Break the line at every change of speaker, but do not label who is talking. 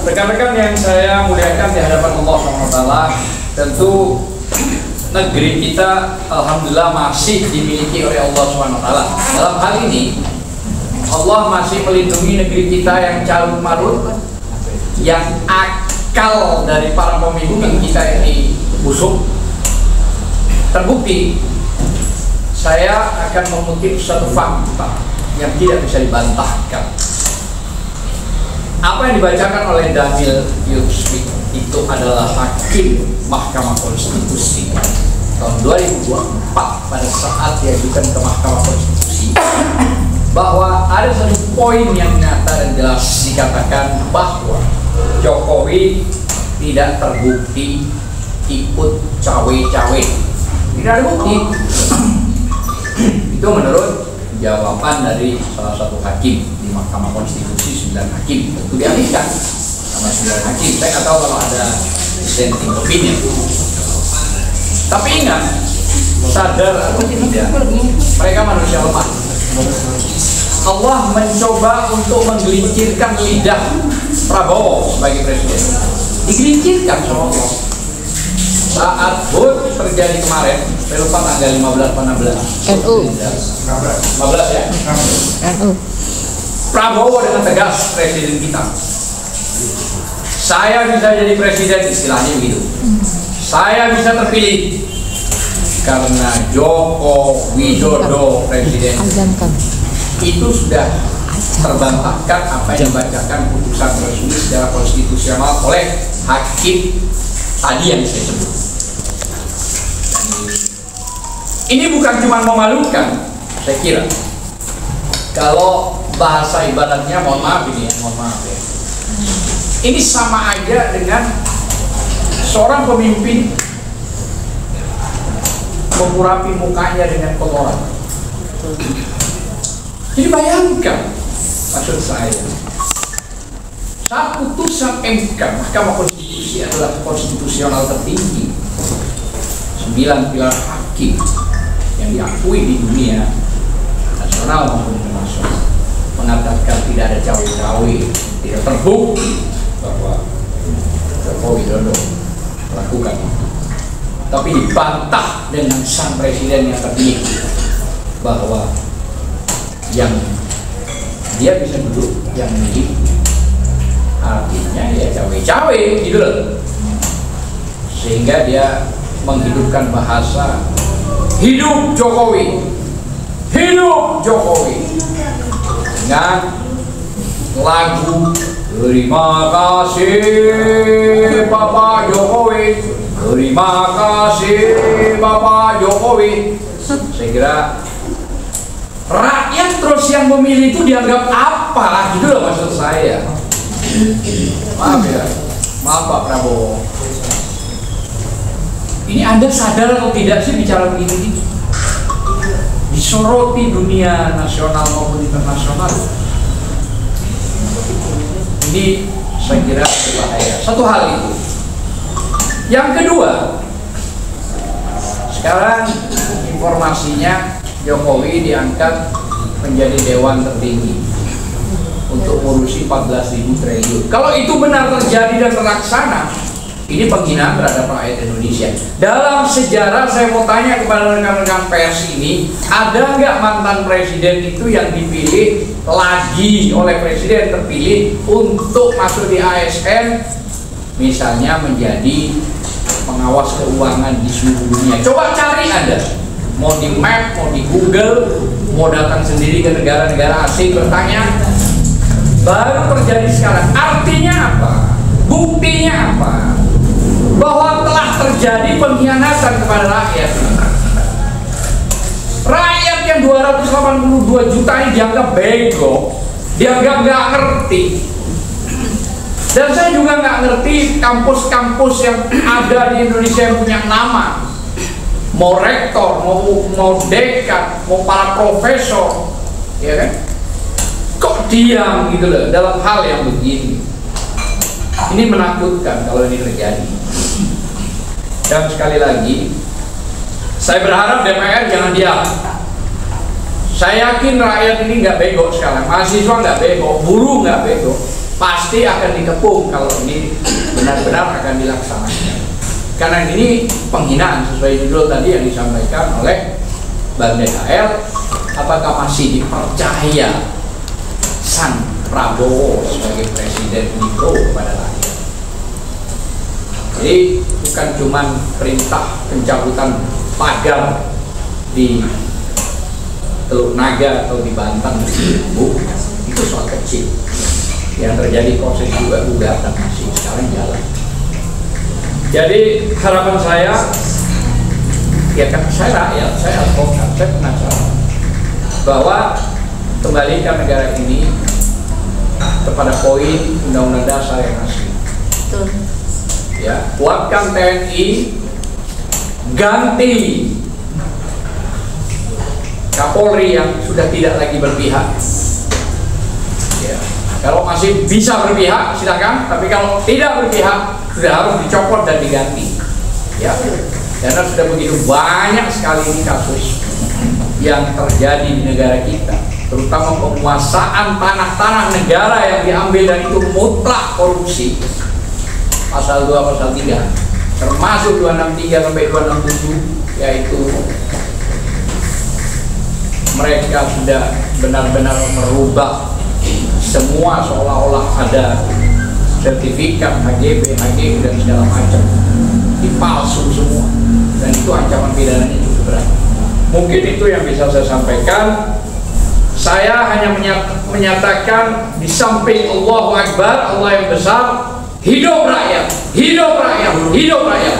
Rekan-rekan yang saya muliakan di hadapan Allah SWT, tentu negeri kita alhamdulillah masih dimiliki oleh Allah SWT. Dalam hal ini Allah masih melindungi negeri kita yang carut marut, yang akal dari para pemimpin kita ini busuk. Terbukti, saya akan mengutip satu fakta yang tidak bisa dibantahkan. Apa yang dibacakan oleh Daniel Yusuf itu adalah hakim Mahkamah Konstitusi tahun 2024 pada saat diajukan ke Mahkamah Konstitusi, bahwa ada satu poin yang nyata dan jelas dikatakan bahwa Jokowi tidak terbukti ikut cawe-cawe. Tidak ada bukti. Itu menurut jawaban dari salah satu hakim di Mahkamah Konstitusi, 9 hakim. Tentu dialihkan sama 9 hakim. Saya nggak tahu kalau ada dissenting opinion. Tapi ingat, sadar atau tidak, mereka manusia lemah. Allah mencoba untuk menggelincirkan lidah Prabowo sebagai presiden. Digelincirkan sama Allah. Saat HUT terjadi kemarin, saya lupa tanggal 15 atau 16
NU
15 ya.
NU
Prabowo dengan tegas, presiden kita, saya bisa jadi presiden, istilahnya begitu. Saya bisa terpilih karena Joko Widodo presiden. Itu sudah terbantahkan apa yang dibacakan putusan resmi secara konstitusional oleh hakim tadi yang saya sebut. Ini bukan cuma memalukan, saya kira. Kalau bahasa ibaratnya, mohon maaf ya. Ini sama aja dengan seorang pemimpin mengurapi mukanya dengan kotoran. Jadi bayangkan, maksud saya, saat putusan MK, Mahkamah Konstitusi adalah konstitusional tertinggi, 9 pilar hakim yang diakui di dunia nasional maupun internasional, mengatakan tidak ada cawe-cawe, tidak terbukti bahwa Joko Widodo melakukan itu. Tapi dibantah dengan sang presiden yang terpilih bahwa yang dia bisa duduk yang milih, artinya ya cawe-cawe gitu loh. Sehingga dia menghidupkan bahasa hidup Jokowi, hidup Jokowi, dengan lagu terima kasih Bapak Jokowi, terima kasih Bapak Jokowi. Saya kira rakyat terus yang memilih itu dianggap apa gitu loh, maksud saya. Maaf ya, maaf Pak Prabowo. Ini Anda sadar atau tidak sih bicara begini? Disoroti dunia nasional maupun internasional. Ini saya kira berbahaya. Satu hal itu. Yang kedua, sekarang informasinya Jokowi diangkat menjadi dewan tertinggi untuk ngurusi 14.000 triliun. Kalau itu benar terjadi dan terlaksana, ini penghinaan terhadap rakyat Indonesia. Dalam sejarah, saya mau tanya kepada rekan-rekan pers ini, ada nggak mantan presiden itu yang dipilih lagi oleh presiden terpilih untuk masuk di ASN, misalnya menjadi pengawas keuangan di seluruh dunia? Coba cari Anda, mau di map, mau di Google, mau datang sendiri ke negara-negara asing bertanya. Baru terjadi sekarang. Artinya apa? Buktinya apa? Bahwa telah terjadi pengkhianatan kepada rakyat. Rakyat yang 282 juta ini dianggap bego, dianggap nggak ngerti. Dan saya juga nggak ngerti kampus-kampus yang ada di Indonesia yang punya nama, mau rektor, mau dekan, mau para profesor, ya kan? Kok diam gitu loh dalam hal yang begini? Ini menakutkan kalau ini terjadi. Dan sekali lagi, saya berharap DPR jangan diam. Saya yakin rakyat ini nggak bego sekarang, mahasiswa nggak bego, buruh nggak bego, pasti akan dikepung kalau ini benar-benar akan dilaksanakan. Karena ini penghinaan sesuai judul tadi yang disampaikan oleh Bang DHL. Apakah masih dipercaya Sang Prabowo sebagai presiden itu kepada rakyat? Jadi bukan cuma perintah pencabutan pagar di Teluk Naga atau di Banten, bukan. Itu soal kecil. Yang terjadi proses juga gugatan masih sekarang jalan. Jadi harapan saya, ya kan saya rakyat, saya advokat, saya penasaran bahwa kembalikan negara ini kepada poin Undang-Undang Dasar yang asli.
Betul.
Ya, kuatkan TNI, ganti Kapolri yang sudah tidak lagi berpihak. Ya, kalau masih bisa berpihak silakan, tapi kalau tidak berpihak sudah harus dicopot dan diganti. Ya, karena sudah begitu banyak sekali ini kasus yang terjadi di negara kita, terutama penguasaan tanah-tanah negara yang diambil dan itu mutlak korupsi. Pasal 2, pasal 3, termasuk 263 sampai 267, yaitu mereka sudah benar-benar merubah semua seolah-olah ada sertifikat HGB, dan segala macam, dipalsu semua, dan itu ancaman pidananya cukup berat. Mungkin itu yang bisa saya sampaikan. Saya hanya menyatakan di samping Allahu Akbar, Allah yang besar, hidup rakyat, hidup rakyat, hidup rakyat.